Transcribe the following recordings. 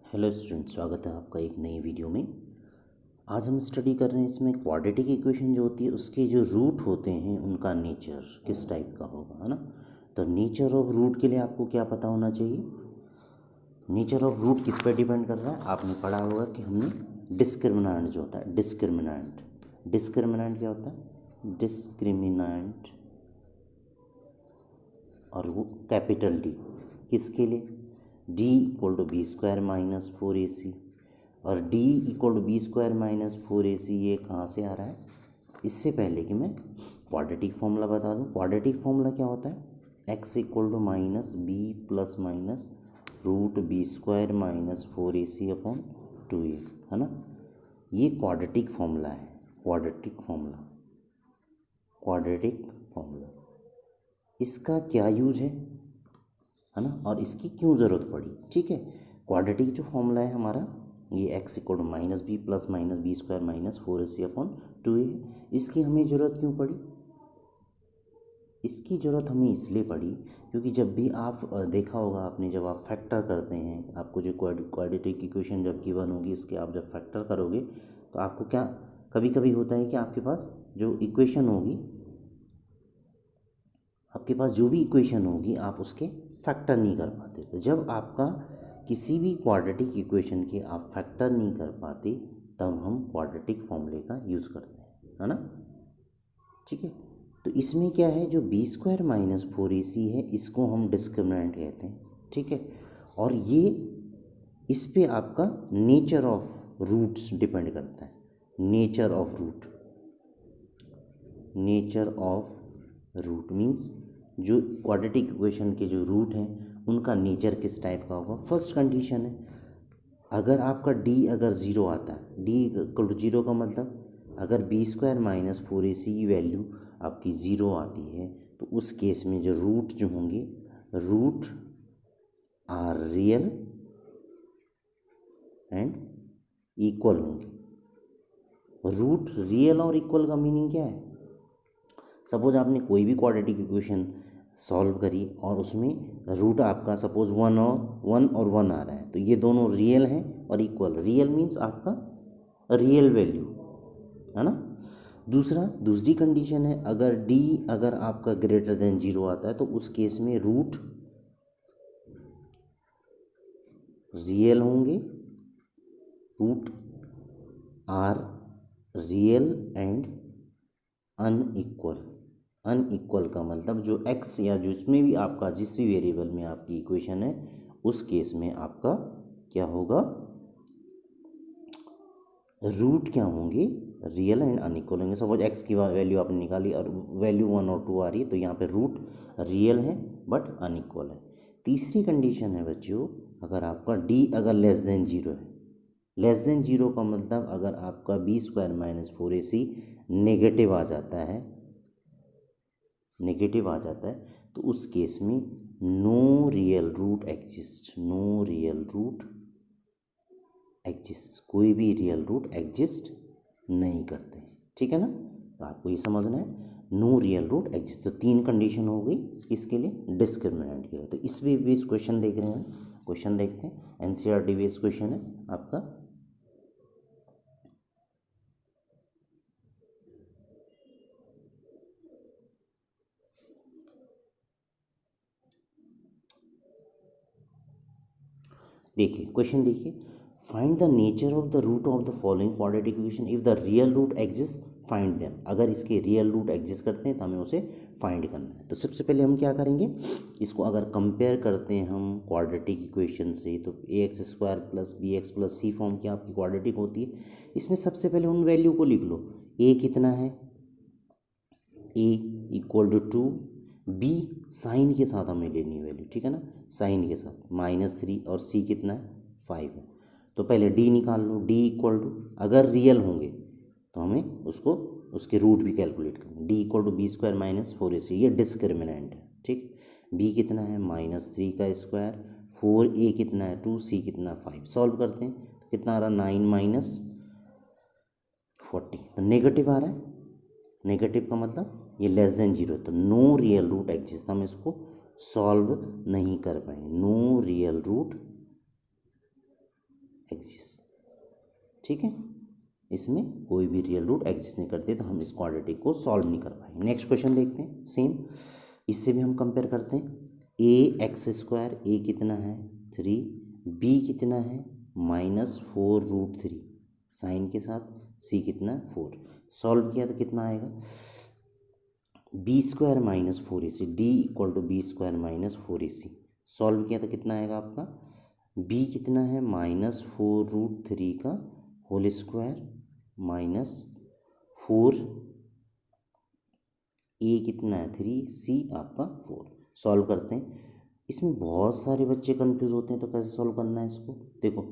Hello student, स्वागत है आपका एक नई वीडियो में। आज हम स्टडी कर रहे हैं इसमें क्वाड्रेटिक इक्वेशन जो होती है उसके जो रूट होते हैं उनका नेचर किस टाइप का होगा, है ना। तो नेचर ऑफ रूट के लिए आपको क्या पता होना चाहिए। नेचर ऑफ रूट किस पे डिपेंड कर रहा है, आपने पढ़ा होगा कि हमने डिस्क्रिमिनेंट जो होता है, डिस्क्रिमिनेंट क्या होता है, डिस्क्रिमिनेंट, और वो कैपिटल डी किसके लिए, D equal to B square minus 4ac, और D equal to B square minus 4ac ये कहाँ से आ रहा है। इससे पहले कि मैं क्वाड्रेटिक फॉर्मूला बता दूँ, क्वाड्रेटिक फॉर्मूला क्या होता है, X equal to minus B plus minus root B square minus 4ac upon 2a, है ना। ये क्वाड्रेटिक फॉर्मूला है, क्वाड्रेटिक फॉर्मूला। इसका क्या यूज है ना, और इसकी क्यों ज़रूरत पड़ी। ठीक है, क्वाड्रेटिक जो फॉर्मूला है हमारा, ये X equal to minus B plus minus B square minus 4ac upon 2a है। इसकी हमें ज़रूरत क्यों पड़ी, इसकी ज़रूरत हमें इसलिए पड़ी क्योंकि जब भी आप देखा होगा आपने, जब आप फैक्टर करते हैं, आपको जो क्वाड्रेटिक इक्वेशन जब गिवन होगी उसके आप जब फैक्टर करोगे तो आपको क्या कभी कभी होता है कि आपके पास जो इक्वेशन होगी, आपके पास जो भी इक्वेशन होगी आप उसके फैक्टर नहीं कर पाते। तो जब आपका किसी भी क्वाड्रेटिक इक्वेशन के आप फैक्टर नहीं कर पाते तब हम क्वाड्रेटिक फॉर्मूले का यूज़ करते हैं, है ना। ठीक है, तो इसमें क्या है, जो बी स्क्वायर माइनस 4ac है इसको हम डिस्क्रिमिनेंट कहते हैं। ठीक है, और ये इस पे आपका नेचर ऑफ रूट्स डिपेंड करता है। नेचर ऑफ रूट मीन्स जो क्वाड्रेटिक इक्वेशन के जो रूट हैं उनका नेचर किस टाइप का होगा। फर्स्ट कंडीशन है, अगर आपका डी अगर ज़ीरो आता है, डी इक्वल टू जीरो का मतलब अगर बी स्क्वायर माइनस 4ac की वैल्यू आपकी ज़ीरो आती है तो उस केस में जो रूट जो होंगे, root are real and equal होंगे। रूट रियल और इक्वल का मीनिंग क्या है, सपोज आपने कोई भी क्वाड्रेटिक इक्वेशन सॉल्व करी और उसमें रूट आपका सपोज वन और वन आ रहा है, तो ये दोनों रियल हैं और इक्वल। रियल मीन्स आपका रियल वैल्यू, है ना। दूसरी कंडीशन है, अगर डी अगर आपका ग्रेटर देन जीरो आता है तो उस केस में रूट रियल होंगे, root are real and unequal का मतलब जो एक्स या जिसमें भी आपका जिस भी वेरिएबल में आपकी इक्वेशन है उस केस में आपका क्या होगा, रूट क्या होंगे, रियल एंड अनइक्वल होंगे। सपोज एक्स की वैल्यू आपने निकाली और वैल्यू 1 और 2 आ रही है तो यहाँ पे रूट रियल है बट अनइक्वल है। तीसरी कंडीशन है बच्चों, अगर आपका डी अगर लेस देन जीरो है, लेस देन जीरो का मतलब अगर आपका B square minus 4ac negative आ जाता है तो उस केस में नो रियल रूट एग्जिस्ट, कोई भी रियल रूट एग्जिस्ट नहीं करते। ठीक है ना, तो आपको ये समझना है, नो रियल रूट एग्जिस्ट। तो 3 कंडीशन हो गई किसके लिए, डिस्क्रिमिनेंट के लिए। तो इस भी बेस क्वेश्चन देख रहे हैं, क्वेश्चन देखते हैं, एनसीईआरटी बेस क्वेश्चन है आपका। देखिए क्वेश्चन देखिए, find the nature of the root of the following quadratic equation if the real root exist find them. अगर इसके रियल रूट एग्जिस्ट करते हैं तो हमें उसे फाइंड करना है। तो सबसे पहले हम क्या करेंगे, इसको अगर कंपेयर करते हैं हम क्वाड्रेटिक इक्वेशन से तो ax square plus B X plus C form की आपकी क्वाड्रेटिक होती है। इसमें सबसे पहले उन वैल्यू को लिख लो, a कितना है, a equal to 2, b sign के साथ हमें लेनी है वैल्यू, ठीक है ना, साइन के साथ -3, और c कितना है 5 है। तो पहले d निकाल लो, d इक्वल टू अगर रियल होंगे तो हमें उसको उसके रूट भी कैलकुलेट करना, d equal to B square minus 4ac, ये डिस्क्रिमिनेंट है। ठीक, b कितना है -3 का स्क्वायर, 4a कितना है 2, c कितना 5। सॉल्व करते हैं तो कितना आ रहा, 9 - 40, तो नेगेटिव आ रहा है। नेगेटिव का मतलब ये लेस देन जीरो, तो नो रियल रूट एग्जिस्ट, हम इसको सॉल्व नहीं कर पाए, नो रियल रूट एग्जिस्ट। ठीक है, इसमें कोई भी रियल रूट एग्जिस्ट नहीं करते, तो हम इस क्वाड्रेटिक को सॉल्व नहीं कर पाए। नेक्स्ट क्वेश्चन देखते हैं, सेम इससे भी हम कंपेयर करते हैं। ए एक्स स्क्वायर, ए कितना है 3, बी कितना है -4√3 साइन के साथ, सी कितना है 4। सॉल्व किया तो कितना आएगा, B square -4ac, D equal to B square -4ac। Solve किया तो कितना आएगा आपका, बी कितना है -4√3 का होल स्क्वायर -4, ए कितना है 3, सी आपका 4। सॉल्व करते हैं। इसमें बहुत सारे बच्चे कंफ्यूज होते हैं, तो कैसे सॉल्व करना है इसको। देखो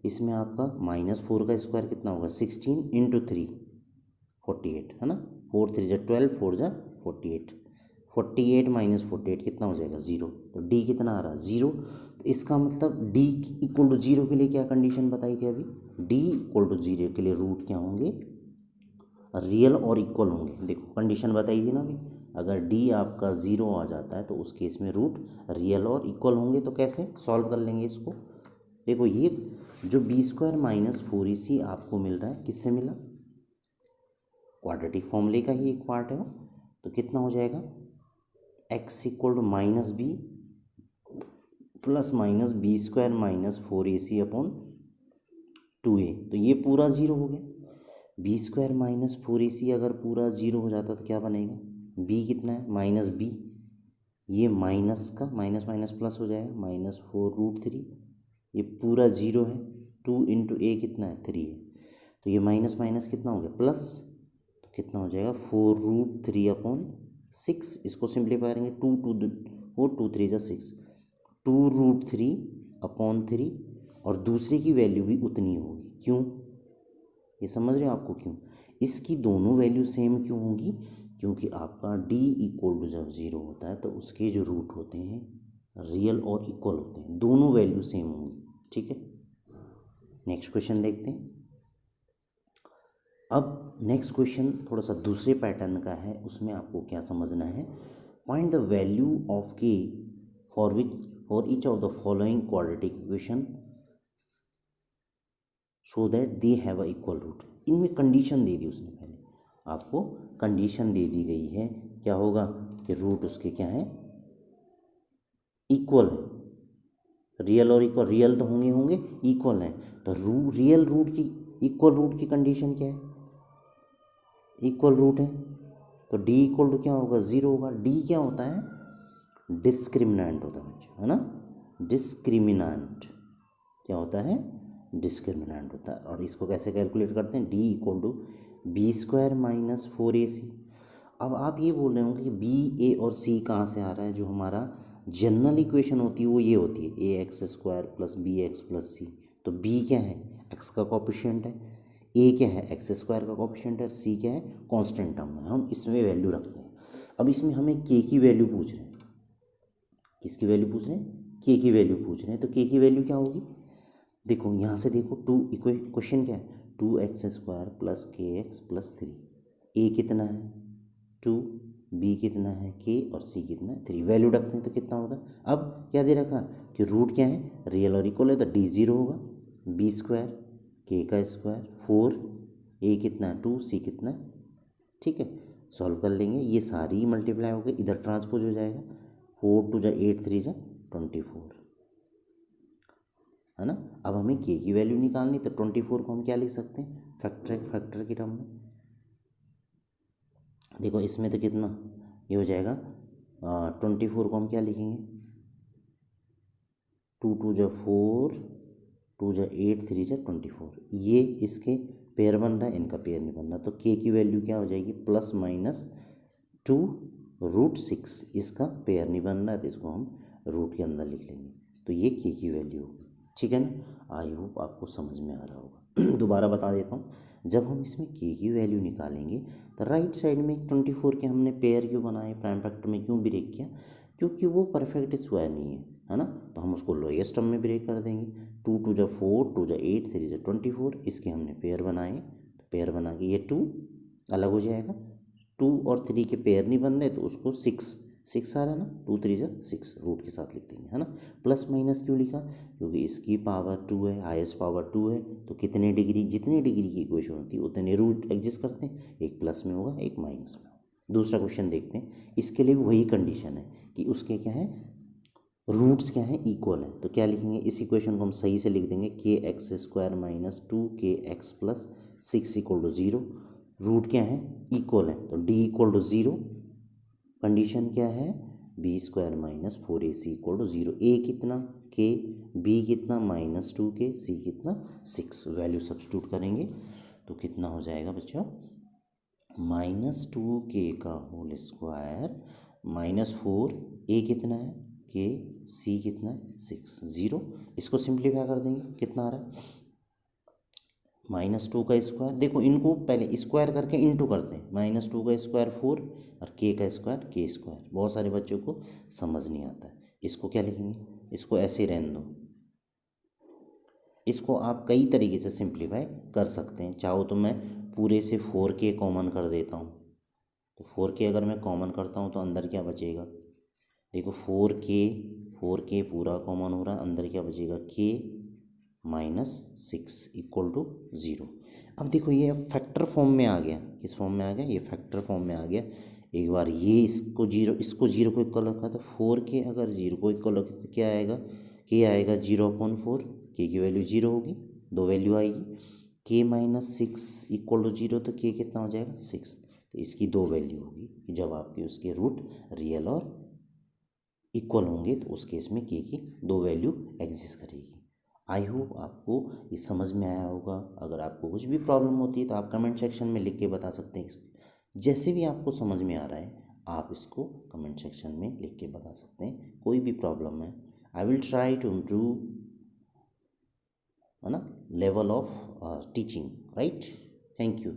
इसमें आपका -4 का स्क्वायर कितना होगा 16 × 3 48 है ना, 4 3 = 12, 4 = 48, 48 - 48 कितना हो जाएगा 0। तो डी कितना आ रहा है 0। तो इसका मतलब डी इक्वल टू 0 के लिए क्या कंडीशन बताई थी अभी, डी इक्वल टू 0 के लिए रूट क्या होंगे, रियल और इक्वल होंगे। देखो कंडीशन बताई थी ना अभी, अगर डी आपका 0 आ जाता है तो उस केस में रूट रियल और इक्वल होंगे। तो कैसे सॉल्व कर लेंगे इसको। देखो ये जो बी स्क्वायर -4ac आपको मिल रहा है, किससे मिला, क्वाड्रेटिक फॉर्मूले का ही एक पार्ट है वो। तो कितना हो जाएगा, x equal to -b plus -b square -4ac upon 2a। तो ये पूरा 0 हो गया। बी स्क्वायर -4ac अगर पूरा 0 हो जाता तो क्या बनेगा, b कितना है -b, ये माइनस का माइनस माइनस प्लस हो जाएगा -4√3, ये पूरा 0 है, 2 × a कितना है 3 है, तो ये माइनस माइनस कितना हो गया प्लस, तो कितना हो जाएगा 4√3 अपॉन 6। इसको सिंप्लीफाई करेंगे, 2 2 3 = 6, 2√3 अपॉन 3, और दूसरे की वैल्यू भी उतनी होगी। क्यों, ये समझ रहे हो आपको क्यों, इसकी दोनों वैल्यू सेम क्यों होंगी, क्योंकि आपका d इक्वल टू जब 0 होता है तो उसके जो रूट होते हैं रियल और इक्वल होते हैं, दोनों वैल्यू सेम होंगी। ठीक है, नेक्स्ट क्वेश्चन देखते हैं। अब नेक्स्ट क्वेश्चन थोड़ा सा दूसरे पैटर्न का है, उसमें आपको क्या समझना है, find the value of k for each of the following quadratic equation so that they have a equal root. इनमें कंडीशन दे दी उसने, पहले आपको कंडीशन दे दी गई है, क्या होगा कि रूट उसके क्या है इक्वल है, रियल और इक्वल, रियल तो होंगे इक्वल है। तो रियल रूट की इक्वल रूट की कंडीशन क्या है, इक्वल रूट है, तो d इक्वल टू क्या होगा 0 होगा। d क्या होता है, डिस्क्रिमिनेंट होता है बच्चों, है ना, डिस्क्रिमिनेंट क्या होता है, डिस्क्रिमिनेंट होता है। और इसको कैसे कैलकुलेट करते हैं, d equal to B square -4ac। अब आप ये बोल रहे होंगे कि b, a और c कहाँ से आ रहा है, जो हमारा जनरल इक्वेशन होती है वो ये होती है ax² + bx + c। तो b क्या है, x का कोफिशिएंट है, a क्या है x² का कोफिशिएंट है, c क्या है कांस्टेंट टर्म है, हम इसमें वैल्यू रखते हैं। अब इसमें हमें k की वैल्यू पूछ रहे हैं, किसकी वैल्यू पूछ रहे हैं, k की वैल्यू पूछ रहे हैं। तो k की वैल्यू क्या होगी, देखो यहाँ से देखो, क्वेश्चन क्या है 2x² + kx + 3, a कितना है 2, b कितना है k, और c कितना है 3। वैल्यू रखते हैं तो कितना होगा, अब क्या दे रखा कि रूट क्या है रियल और इक्वल है, तो d 0 होगा, b स्क्वायर k का स्क्वायर 4, a कितना है 2, c कितना है। ठीक है, सॉल्व कर लेंगे, ये सारी मल्टीप्लाई हो गई, इधर ट्रांसपोज हो जाएगा, 4 2 = 8 3 = 24, है ना। अब हमें k की वैल्यू निकालनी, तो 24 को हम क्या लिख सकते हैं, फैक्टर की टर्म में। देखो इसमें तो कितना ये हो जाएगा, 24 को हम क्या लिखेंगे, 2 2 = 4, 2 = 8 3 = 24। ये इसके पेयर बन रहा है, इनका पेयर नहीं बन रहा, तो k की वैल्यू क्या हो जाएगी +-2√6। इसका पेयर नहीं बन रहा है, तो इसको हम रूट के अंदर लिख लेंगे, तो ये k की वैल्यू होगी। ठीक है ना, आई होप आपको समझ में आ रहा होगा। दोबारा बता देता हूँ, जब हम इसमें k की वैल्यू निकालेंगे तो राइट साइड में 24 के हमने पेयर क्यों बनाए, प्राइम फैक्टर में क्यों ब्रेक किया, क्योंकि वो परफेक्ट स्क्वायर नहीं है ना, तो हम उसको लोएस्ट टर्म में ब्रेक कर देंगे। 2 2 = 4, 2 = 8 3 = 24, इसके हमने पेयर बनाए, तो पेयर बना के ये 2 अलग हो जाएगा, 2 और 3 के पेयर नहीं बन रहे तो उसको 6 6 आ रहा है ना, 2 3 जा 6 रूट के साथ लिख देंगे, है ना। प्लस माइनस क्यों लिखा, क्योंकि इसकी पावर 2 है, हाईएस्ट पावर 2 है, तो कितने डिग्री, जितने डिग्री की इक्वेशन होती है उतने रूट एग्जिस्ट करते हैं, एक प्लस में होगा एक माइनस में। दूसरा क्वेश्चन देखते हैं, इसके लिए भी वही कंडीशन है कि उसके क्या है, रूट्स क्या है, इक्वल है। तो क्या लिखेंगे, इस इक्वेशन को हम सही से लिख देंगे, के x square minus 2 K X plus 6 equal to 0। Root क्या है, इक्वल है, तो डी इक्वल टू 0। कंडीशन क्या है, B square minus 4ac equal to 0। A कितना, के, बी कितना -2 के, सी कितना 6। वैल्यू सब्स्टिट्यूट करेंगे तो कितना हो जाएगा बच्चों, -2 के का होल स्क्वायर -4, ए कितना है के, सी कितना है 6, 0। इसको सिंप्लीफाई कर देंगे, कितना आ रहा है -2 का स्क्वायर, देखो इनको पहले स्क्वायर करके इनटू करते हैं, -2 का स्क्वायर 4 और के का स्क्वायर के स्क्वायर। बहुत सारे बच्चों को समझ नहीं आता है, इसको क्या लिखेंगे, इसको ऐसे रहने दो। इसको आप कई तरीके से सिंप्लीफाई कर सकते हैं, चाहो तो मैं पूरे से 4k कॉमन कर देता हूँ, तो 4k अगर मैं कॉमन करता हूँ तो अंदर क्या बचेगा, देखो 4k पूरा कॉमन हो रहा है, अंदर क्या बचेगा k -6 इक्वल टू 0। अब देखो ये फैक्टर फॉर्म में आ गया, किस फॉर्म में आ गया, ये फैक्टर फॉर्म में आ गया। एक बार ये इसको जीरो को इक्वल रखा तो 4k अगर 0 को इक्वल रखे तो क्या आएगा, k आएगा 0/4, k की वैल्यू 0 होगी, दो वैल्यू आएगी, k -6 इक्वल टू 0, तो k कितना हो जाएगा 6। तो इसकी दो वैल्यू होगी, जब आपके उसके रूट रियल और इक्वल होंगे तो उस केस में k की दो वैल्यू एग्जिस्ट करेगी। आई होप आपको ये समझ में आया होगा। अगर आपको कुछ भी प्रॉब्लम होती है तो आप कमेंट सेक्शन में लिख के बता सकते हैं, जैसे भी आपको समझ में आ रहा है आप इसको कमेंट सेक्शन में लिख के बता सकते हैं, कोई भी प्रॉब्लम है I will try to improve, है ना, level of teaching, right. Thank you.